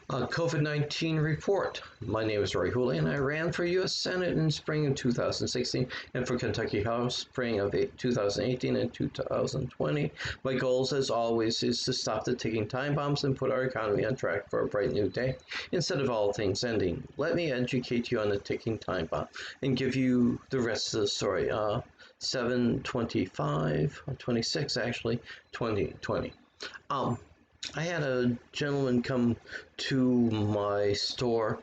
COVID-19 report. My name is Rory Houlihan. I ran for U.S. Senate in spring of 2016 and for Kentucky House spring of 2018 and 2020. My goals, as always, is to stop the ticking time bombs and put our economy on track for a bright new day instead of all things ending. Let me educate you on the ticking time bomb and give you the rest of the story. 7/25/26 actually, 2020. I had a gentleman come to my store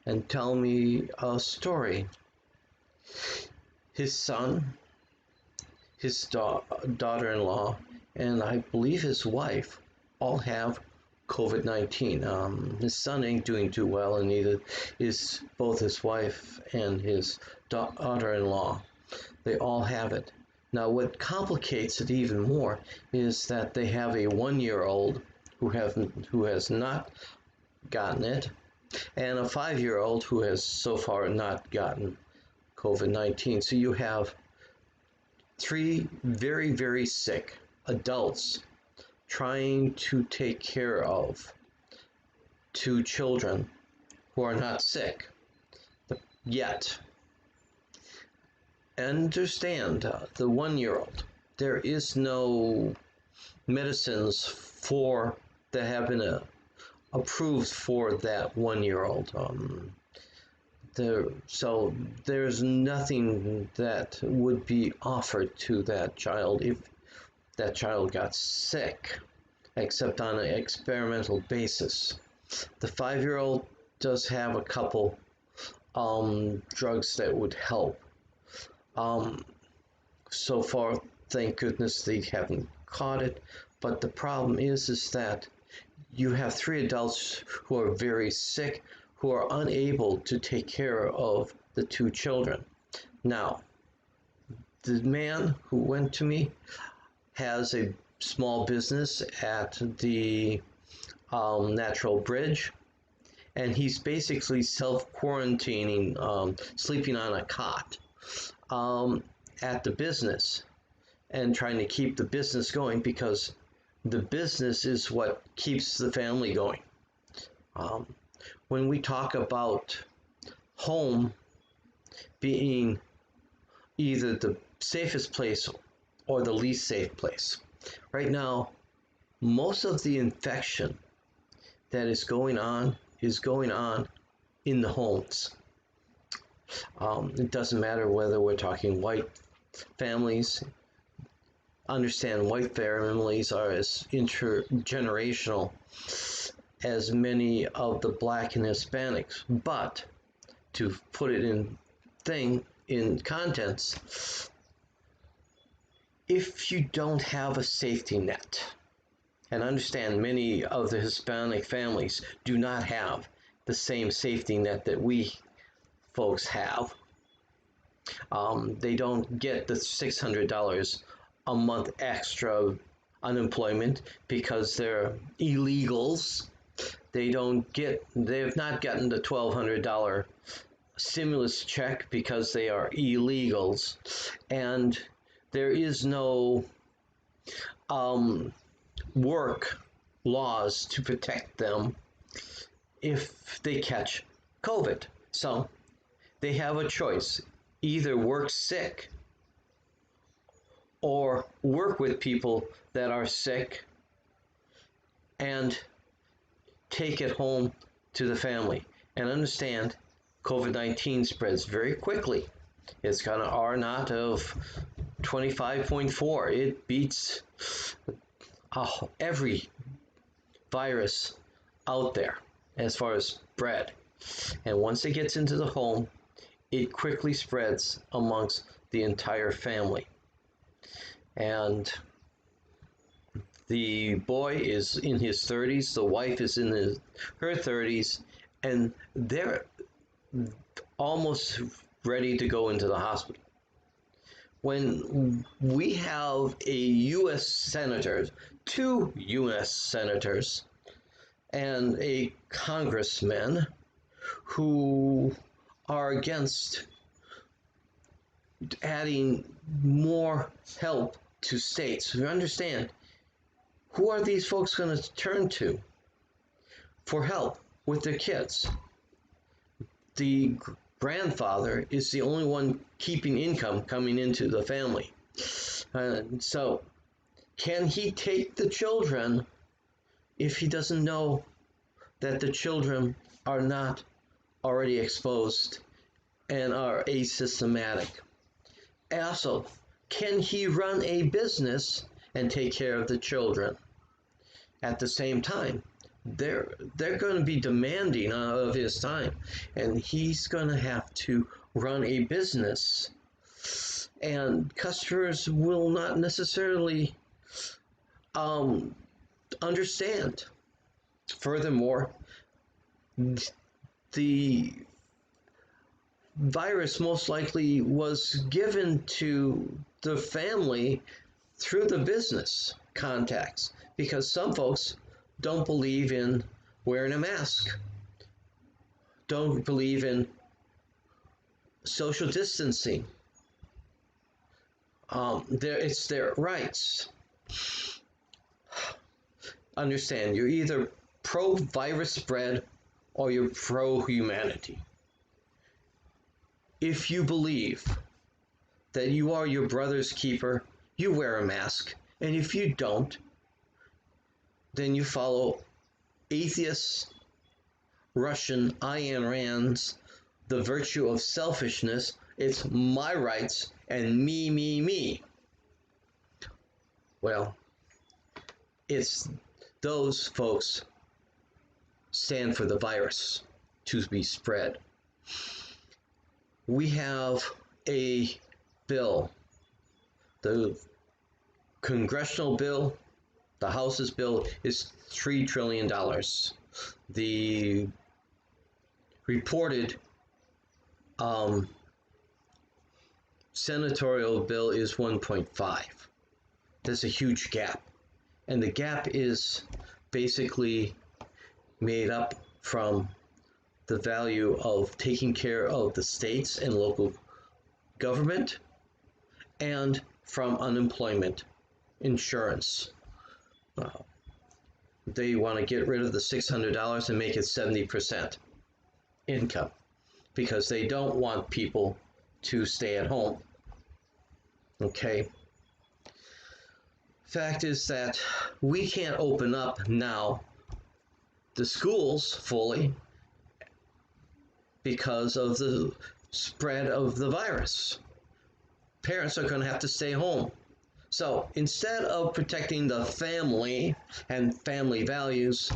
and tell me a story. His son, his daughter-in-law, and I believe his wife all have COVID-19. His son ain't doing too well, and neither is both his wife and his daughter-in-law. They all have it. Now, what complicates it even more is that they have a 1-year-old who has not gotten it, and a 5-year-old who has so far not gotten COVID-19. So you have 3 very, very sick adults trying to take care of 2 children who are not sick yet. Understand, the 1-year-old, there is no medicines that have been approved for that 1-year-old. So there's nothing that would be offered to that child if that child got sick, except on an experimental basis. The 5-year-old does have a couple drugs that would help. So far, thank goodness they haven't caught it, but the problem is that you have 3 adults who are very sick, who are unable to take care of the 2 children. Now, the man who went to me has a small business at the Natural Bridge, and he's basically self-quarantining, sleeping on a cot at the business and trying to keep the business going, because the business is what keeps the family going. When we talk about home being either the safest place or the least safe place, right now, most of the infection that is going on in the homes. It doesn't matter whether we're talking white families. Understand, white families are as intergenerational as many of the Black and Hispanics, but to put it in contents, if you don't have a safety net, and understand many of the Hispanic families do not have the same safety net that we folks have. They don't get the $600 a month extra unemployment because they're illegals. They have not gotten the $1,200 stimulus check because they are illegals, and there is no work laws to protect them if they catch COVID. So they have a choice: either work sick or work with people that are sick and take it home to the family. And understand, COVID-19 spreads very quickly. It's got an R naught of 25.4. It beats every virus out there as far as spread. And once it gets into the home, it quickly spreads amongst the entire family. And the boy is in his 30s, the wife is in her 30s, and they're almost ready to go into the hospital. When we have a U.S. senator, 2 U.S. senators, and a congressman who are against adding more help to states. You understand, who are these folks going to turn to for help? with their kids. The grandfather is the only one keeping income coming into the family. So, can he take the children if he doesn't know that the children are not already exposed and are asymptomatic? Also, can he run a business and take care of the children? At the same time, they're going to be demanding of his time, and he's going to have to run a business, and customers will not necessarily understand. Furthermore, the virus most likely was given to the family through the business contacts, because some folks don't believe in wearing a mask, don't believe in social distancing. It's their rights. Understand, you're either pro-virus spread or you're pro-humanity. If you believe that you are your brother's keeper, you wear a mask, and if you don't, then you follow atheist Russian Ayn Rand's The Virtue of Selfishness. It's my rights and me, me, me. Well, it's those folks stand for the virus to be spread. We have a bill, the congressional bill, the House's bill is $3 trillion. The reported senatorial bill is 1.5. There's a huge gap. And the gap is basically made up from the value of taking care of the states and local government and from unemployment insurance. They want to get rid of the $600 and make it 70% income because they don't want people to stay at home. Okay. Fact is that we can't open up now the schools fully because of the spread of the virus. Parents are going to have to stay home. So instead of protecting the family and family values,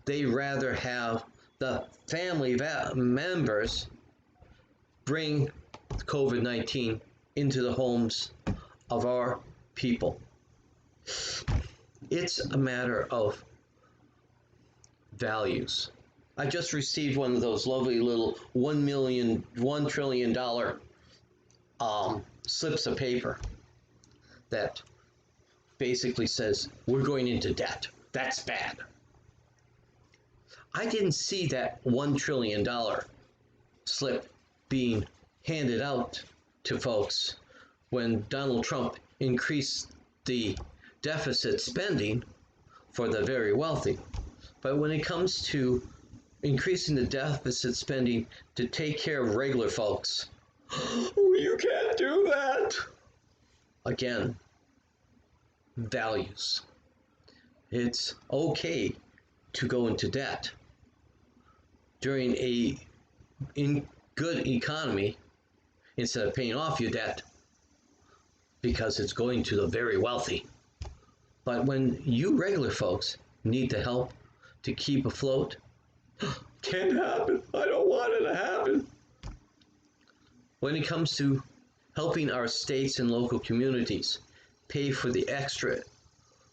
they rather have the family members bring COVID-19 into the homes of our people. It's a matter of values. I just received one of those lovely little $1 trillion slips of paper that basically says we're going into debt. That's bad. I didn't see that $1 trillion slip being handed out to folks when Donald Trump increased the deficit spending for the very wealthy. But when it comes to increasing the deficit spending to take care of regular folks, you can't do that. Again, values. It's okay to go into debt during a good economy instead of paying off your debt because it's going to the very wealthy. But when you regular folks need the help to keep afloat, can't happen. I don't want it to happen. When it comes to helping our states and local communities pay for the extra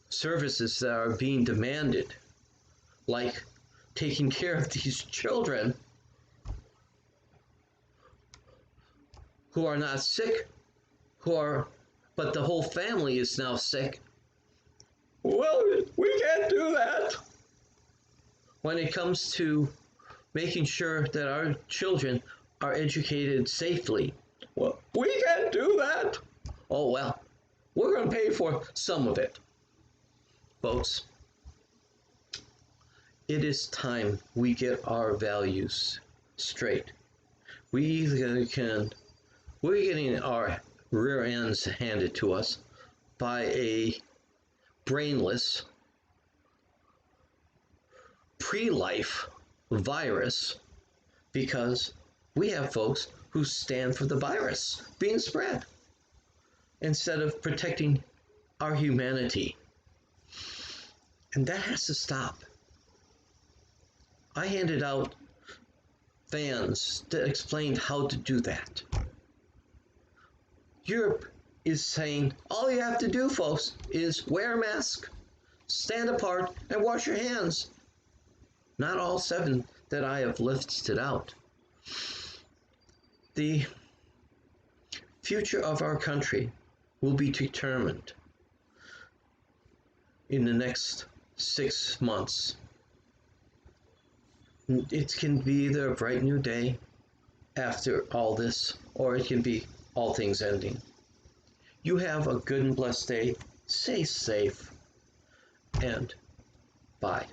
services that are being demanded, like taking care of these children who are not sick, but the whole family is now sick. Well, we can't do that. When it comes to making sure that our children are educated safely, well, we can't do that. Oh, well, we're going to pay for some of it. Folks, it is time we get our values straight. We're getting our rear ends handed to us by a brainless, pre-life virus because we have folks who stand for the virus being spread instead of protecting our humanity. And that has to stop. I handed out fans that explained how to do that. Europe is saying all you have to do, folks, is wear a mask, stand apart, and wash your hands. Not all 7 that I have listed out. The future of our country will be determined in the next 6 months. It can be either a bright new day after all this, or it can be all things ending. You have a good and blessed day. Stay safe, and bye.